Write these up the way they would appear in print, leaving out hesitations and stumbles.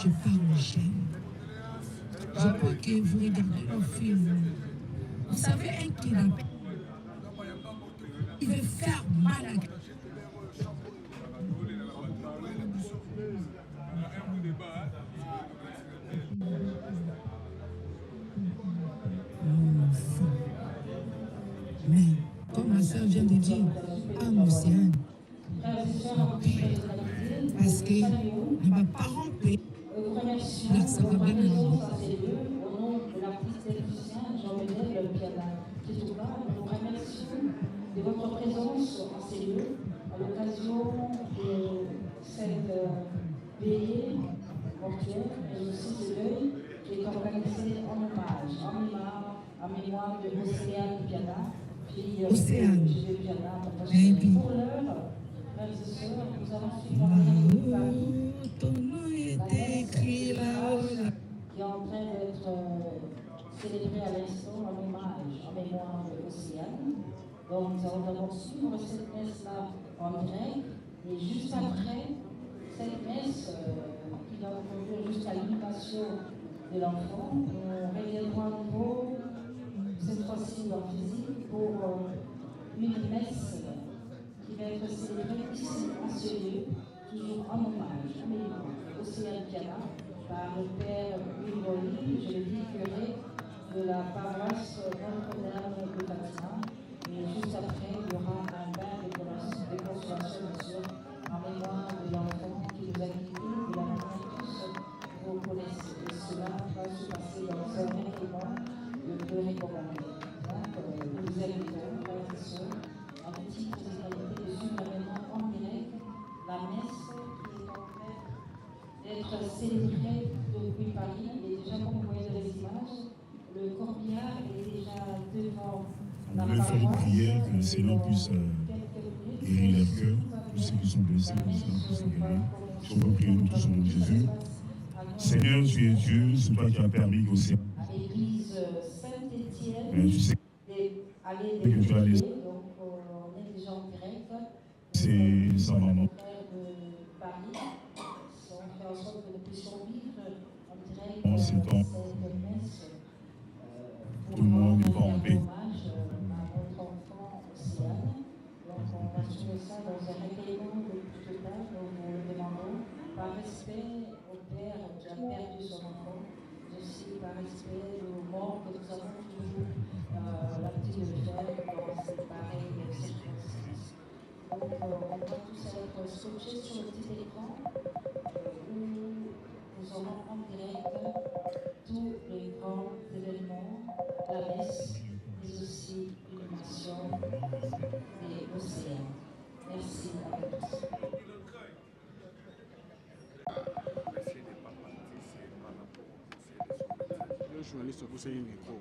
Je parle j'aime. Je crois que vous regardez le film. Vous savez, un kidnappeur, il veut faire mal à mais, comme ma soeur vient de dire, âme océane. Parce que mes parents paient. Là, ça va bien aller. Au nom de l'artiste musicien Jean-Médel Piana, qui se trouve, nous remercions de votre présence en ces lieux à l'occasion de cette veillée mortuaire et aussi de l'œil qui est organisé en hommage, en mémoire de Océane Piana, fille de Piana. Pour l'heure, frères et sœurs, nous allons suivre Ton nom est écrit là-haut. Qui est en train d'être célébré à l'instant en hommage, en mémoire de Océane. Donc nous allons d'abord suivre cette messe-là en direct, et juste après cette messe qui va conduire jusqu'à l'inhumation de l'enfant, nous reviendrons à nouveau, cette fois-ci en physique, pour une messe qui va être célébrée ici en ce lieu, toujours en hommage, en mémoire de Océane Piana, par le père Hugues, je le dis, curé de la paroisse Notre-Dame de Fatima. Et juste après, il y aura un bain de consolation, bien sûr, en mémoire de l'enfant qui nous a quittés, de la manière tous vous connaissez. Et cela va se passer dans un événement de recommandé. Donc, nous vous invitons, frères et sœurs, en petite hospitalité de suivre maintenant en direct la messe qui est en train d'être célébrée depuis Paris. Et déjà, comme vous voyez dans les images, le corbillard est déjà devant la paroisse. On va faire une prière que le Seigneur puisse guérir leur cœur, tous ceux qui sont blessés, que le Seigneur puisse les guérir. Je peux prier nous tous au nom de Jésus. Seigneur, tu es Dieu, c'est toi qui as permis qu'au Seigneur. À l'église Saint-Étienne, Tu sais aller que tu as laissé. donc on est déjà en direct. C'est sa maman. De Paris, on fait en sorte que nous puissions vivre en direct cette messe. Tout le monde n'est pas en paix. Hommage à notre enfant Océane. Donc on va suivre ça dans un recueillement de total, donc nous le demandons, par respect au père qui a perdu son enfant, mais aussi par respect aux morts que nous avons toujours l'habitude de faire dans ces pareilles circonstances. Donc on va tous être scotchés sur le petit écran où nous aurons en direct tous les grands événements, la messe, mais aussi l'inhumation des océans. Merci à tous. Le journaliste vous avez un micro.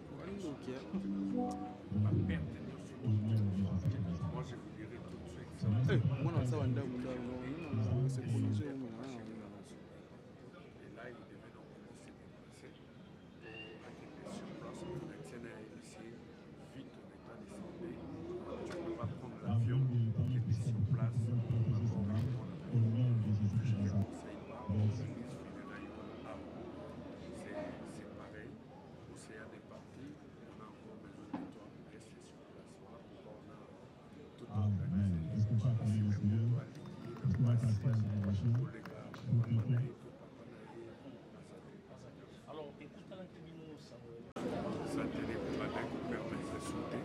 Moi, je vous dirai tout de suite. Moi, non, ça va c'est pour nous. Et là, il devait donc commencer à passer pour atterrir sur place. Le médecin a initié vite en état de santé. Tu ne peux pas prendre l'avion qui était sur place pour encore répondre. Je ne conseille pas. C'est pareil. Océane est parti. On a encore besoin de toi. Reste sur place. Voilà pourquoi on a tout organisé. Alors, écoute la Ça tenait pour la qu'on permet de sauter.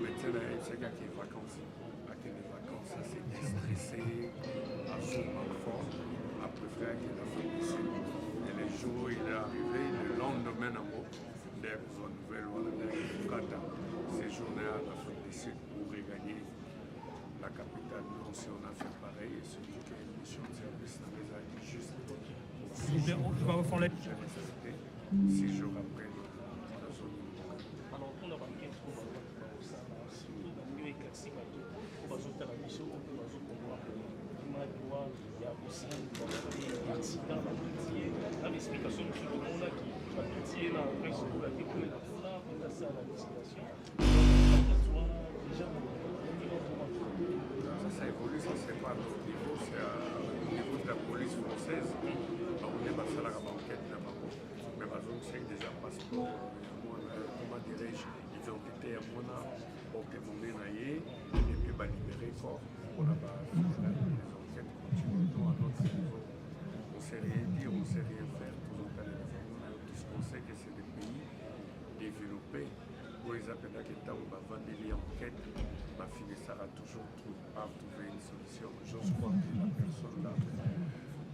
Maintenant, c'est qu'il y a des vacances. Avec les vacances, ça s'est stressé, absolument fort. Après, frère, qui a fait ici. Et le jour où il est arrivé, le lendemain, en haut, des nouvelles, voilà, séjourner à l'Afrique du Sud pour regagner la capitale. Nous aussi, on a fait pareil. Et celui qui a une mission de service dans les années juste. on va refaire les... 6 jours après, la zone baone basalaka baenquête na bango mais bazongisaki déjà passeport ya mwana comment dirais-je identité ya mwana okemone na ye et puis balibéré corps mpona bafinala les enquêtes continuent non à notre niveau on sait rien dire on sait rien faire tozokana tout ce qu'on sait que c'est des pays développés oyo eza mpendaka ntango bavandeli enquête bafinisaka toujours par trouver une solution j'ose croire que la personne là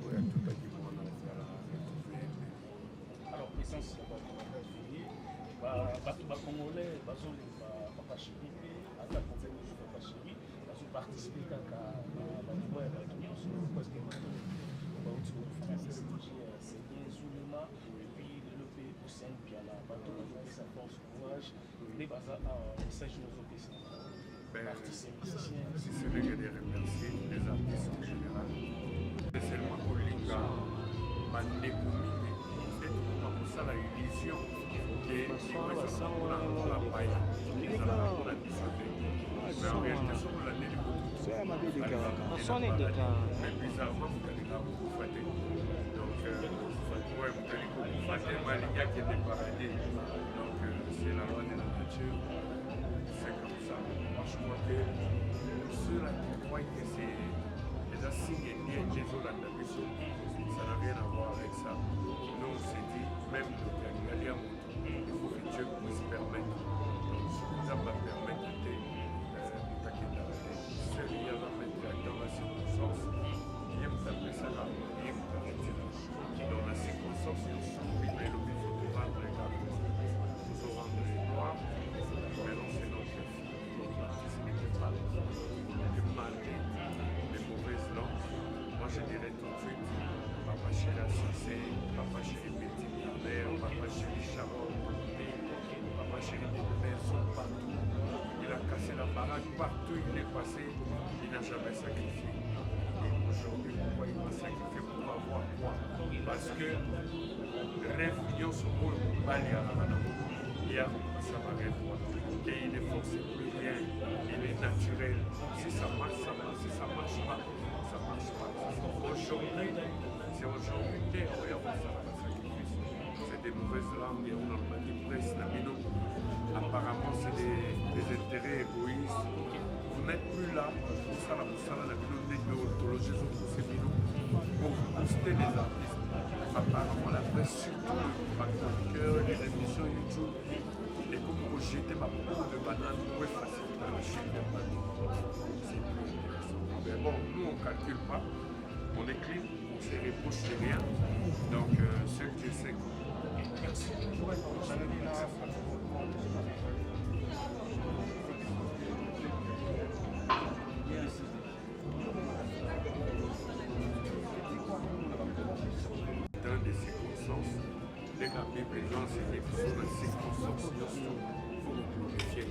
oyo atutaki mwana ozala retrouver alors essence ya bato bakafini bato bacongolais bazolemba papa chéri mpe ata konzai mosu papa chéri bazoparticipe kaka na banivo ya bato nyonso parce que bato bauti kokufana stratégie ya seigneur zulema epuis lelo mpe océane piala bato bazalisa force courage nde baza awa message nozopesa artiste musicien si ce n'est que de remercier les artistes en général c'est seulement kolinga bandeko mingi etukuka kosala illusion ke ezalaka mpona bapaya ezalaka mpona biso te mais en réalité soki olandeli mais bizarrement mokalinga kokufa te donc ouais mokali kokufa te malingi akende paradis donc c'est la loi de la nature c'est comme ça moi je crois que ceux-là qui croient que c'est déjà signe bien ezolanda biso ça n'a rien à voir avec ça nous on s'est dit même lokalingali ya moto il faut que Dieu puisse permettre donc soki nzambe apermettre te motakendaka te seul yaza mettre dans la circonstance ye moto apesaka ye moto aretiraka dans la circonstance nyonso bible elobi faut te rendre grâce tozorendre gloire maintenant c'est notre fille ce n'était pas les malgré les mauvaises langues moi je dirais tout de suite papa chéri Assissé, papa chéri Betty Miller, papa chéri Sharon papa chéri des maisons partout il a cassé la baraque partout il est passé il n'a jamais sacrifié et aujourd'hui pourquoi il m'a sacrifié pour avoir quoi parce que rêve nyonso oyo mobali alaka nango ya kobisama rêve wana et il ne force plus rien il est naturel si ça marche ça marche si ça marche pas ça marche pas aujourd'hui c'est aujourd'hui te oyo akosalaka sacrifice c'est des mauvaises langues et on a bandi presse na bino apparemment c'est des intérêts égoïstes vous n'êtes plus là kosala mosala na bino ndenge oyo tologie ezopousse bino pour booster les artistes apparemment la presse surtout ma chroniqueur les émissions YouTube et comme vous jetez ma peau de banane pour faciliter le chiffre de bateau c'est plus intéressant mais bon nous on calcule pas on est clean on se reproche de rien donc seul Dieu sait quoi merci dans des circonstances dès que la Bible est enseignée sur les circonstances il faut me glorifier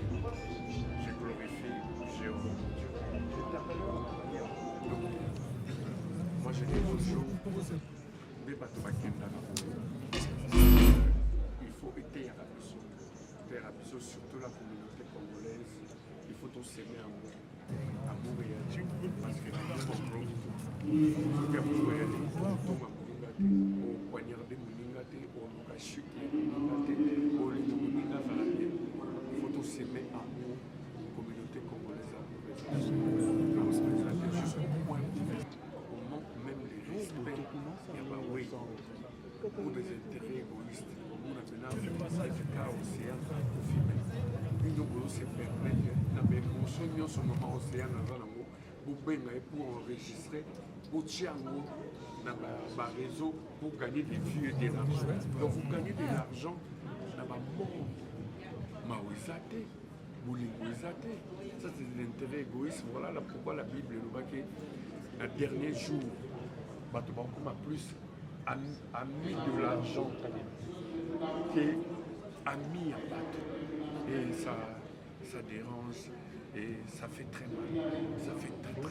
je glorifie Jéhovah mon Dieu donc moi je dis toujours nde bato bakendaka il faut eteyaka biso surtout la communauté congolaise il faut tosemer amour ya Dieu parce que amour ya moninga te opoignarde moninga te oluka chute ya moninga te olinga moninga azala bien il faut tosemer amour communauté congolaise on manque même le respect ya bawei pour des intérêts égoïstes on a maintenant efika océan kofime bino bozose permettre na bemotion nyonso mama océan aza nango bobenga ye pour enregistrer botia yango na baréseau pour gagner des vues et de l'argent donc vous gagnez de l'argent na bamort mao eza te bolingo eza te ça c'est de l'intérêt égoïste voilà pourquoi la Bible elobaki na dernier jour bato bakoma plus ami de l'argent que ami à bato et ça dérange et ça fait très mal ça fait très mal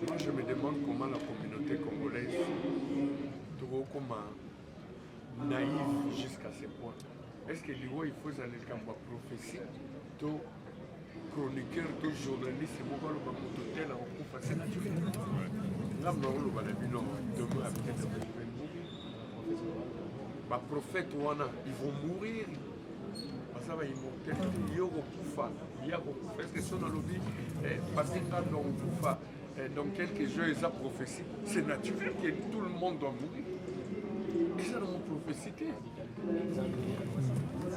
moi je me demande comment la communauté congolaise gros comme naïf jusqu'à ce point. Est-ce que Liwa, il faut aller comme prophétie, to chroniqueur, to journaliste, c'est pourquoi le mototel en coup, c'est naturel. Là, on va le bilan, demain, après, les prophètes, ils vont mourir. Ça va immortel. Il y a Rokufa. Est-ce que son lobby parce que dans quelques jours, ils ont prophétie. C'est naturel que tout le monde doit mourir. Et ça, dans mon prophétie.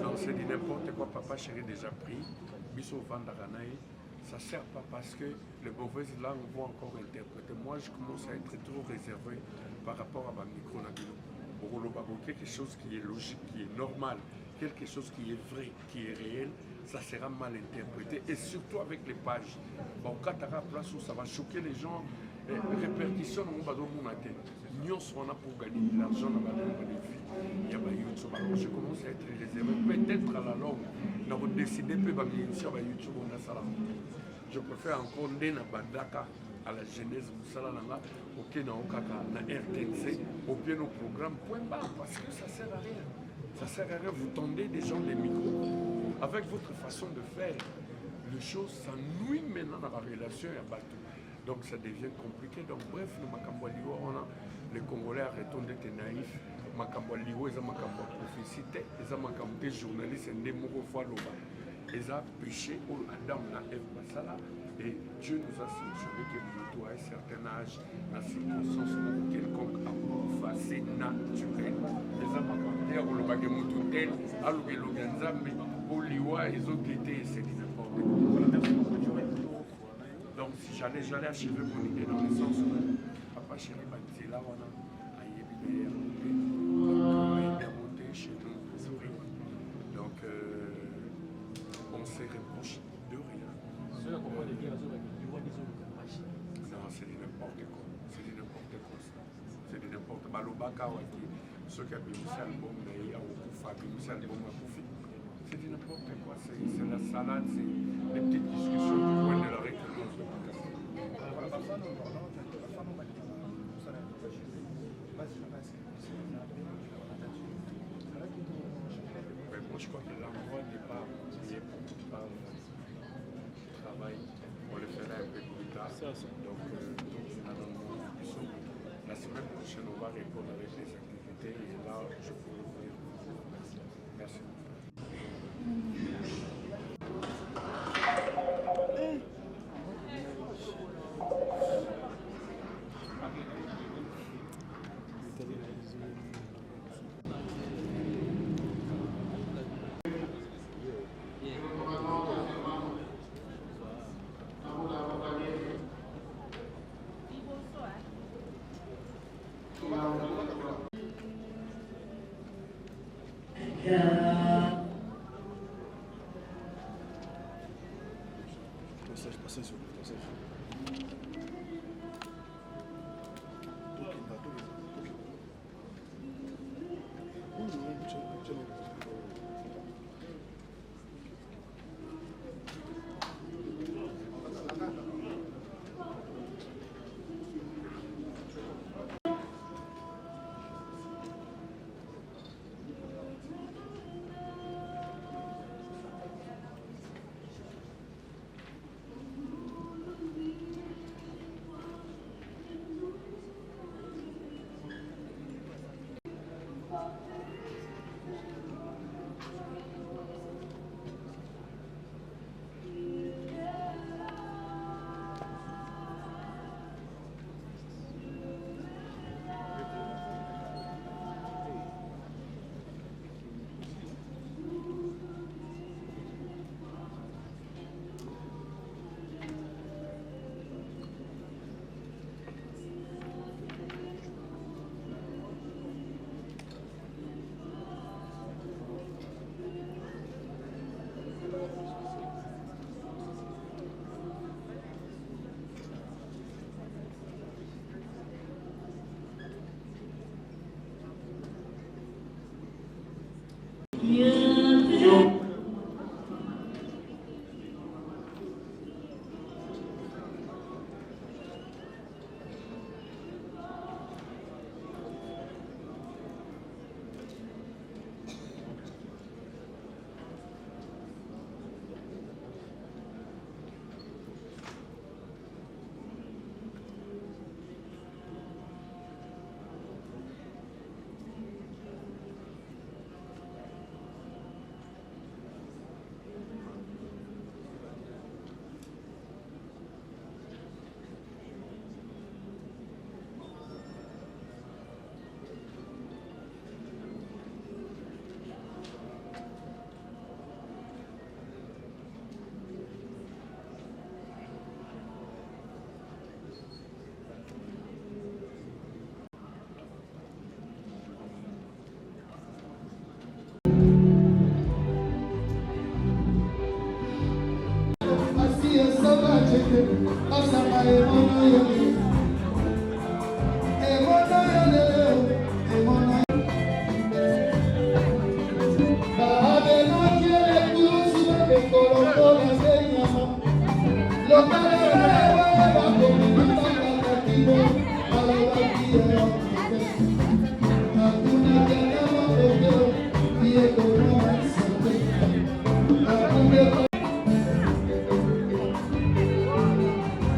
Non, c'est dit n'importe quoi. Papa chéri déjà pris. Biso Vandaranaï. Ça ne sert pas parce que les mauvaises langues vont encore interpréter. Moi, je commence à être trop réservé par rapport à ma micro. Quelque chose qui est logique, qui est normal, quelque chose qui est vrai, qui est réel, ça sera mal interprété. Et surtout avec les pages. Bon, quand tu as la place où ça va choquer les gens, répercussions, on va donner mon atteinte. Nous, on a pour gagner de l'argent dans la vie. Il y a YouTube. Alors, je commence à être réservé. Peut-être à la longue, on va décider de faire YouTube. Je préfère encore donner Badaka à la genèse Moussalalanga, auquel on a na RTNC, au pied nos programmes, point barre, parce que ça ne sert à rien. Ça ne sert à rien. Vous tendez des gens des micros. Avec votre façon de faire, les choses s'ennuient maintenant dans la relation et à Batou. Donc ça devient compliqué. Donc bref, le Makamboualiwo, les Congolais arrêtons d'être naïfs. Makamboualiwo, ils ont Makamboualiwo prophétie, ils ont Makamboualiwo journaliste, ils ont ils ont péché au Adam na Ève Basala. Et Dieu nous a sanctionné que nous à un certain âge, la circonstance quelconque a pour c'est naturel. Les Amakamboualiwo, au Lobagemututel, à Loganzambe, au Liwa, ils ont été, c'est n'importe quoi. Donc si j'allais achever mon idée dans le sens où papa chéri c'est là on a aïe monté chez nous. Donc on s'est reproché de rien. Non, c'est du n'importe quoi. C'est du n'importe quoi ça. C'est du n'importe quoi. Malobaka waki ceux qui ont mis album d'ailleurs au Koufa, mis album à Koufi. C'est du n'importe quoi. C'est la salade, c'est les petites discussions du coin de la récompense de Baka. Moi je crois que l'endroit n'est pas lié pour le travail. On le fera un peu plus tard. Donc la semaine prochaine on va répondre avec les activités et là je pourrai vous dire. Merci. Osama Emono Yomi